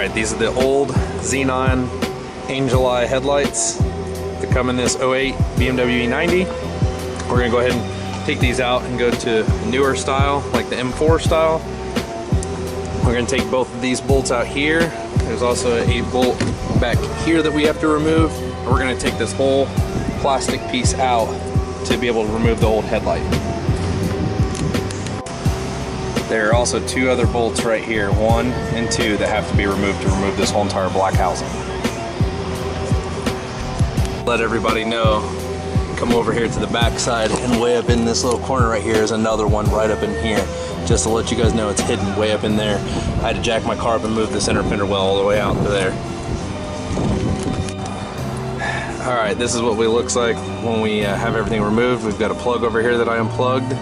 Alright, these are the old Xenon Angel Eye headlights that come in this 08 BMW E90. We're going to go ahead and take these out and go to a newer style, like the M4 style. We're going to take both of these bolts out here. There's also a bolt back here that we have to remove. We're going to take this whole plastic piece out to be able to remove the old headlight. There are also two other bolts right here, 1 and 2, that have to be removed to remove this whole entire black housing. Let everybody know, come over here to the back side, and way up in this little corner right here is another one right up in here. Just to let you guys know, it's hidden way up in there. I had to jack my car up and move the center fender well all the way out to there. Alright, this is what we looks like when we have everything removed. We've got a plug over here that I unplugged.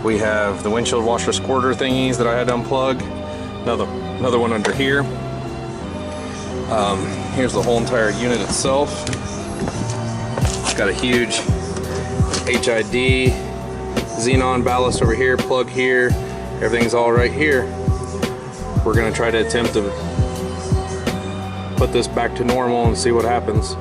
We have the windshield washer squirter thingies that I had to unplug. Another one under here. Here's the whole entire unit itself. It's got a huge HID xenon ballast over here, plug here. Everything's all right here. We're going to try to attempt to put this back to normal and see what happens.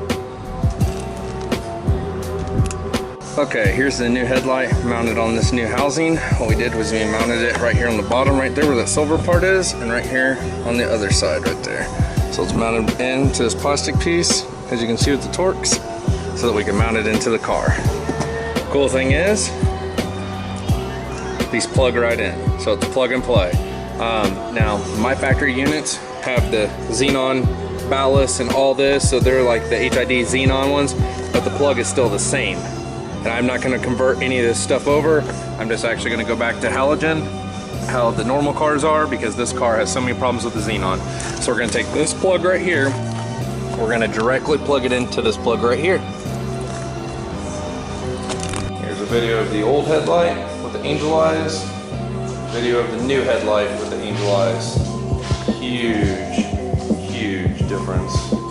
Okay, here's the new headlight mounted on this new housing. What we did was we mounted it right here on the bottom, right there where that silver part is, and right here on the other side right there. So it's mounted into this plastic piece, as you can see with the Torx, so that we can mount it into the car. Cool thing is, these plug right in, so it's plug and play. Now, my factory units have the xenon ballast and all this, so they're like the HID xenon ones, but the plug is still the same. And I'm not going to convert any of this stuff over. I'm just actually going to go back to halogen, how the normal cars are, because this car has so many problems with the xenon. So we're going to take this plug right here, we're going to directly plug it into this plug right here. Here's a video of the old headlight with the angel eyes, video of the new headlight with the angel eyes. Huge difference.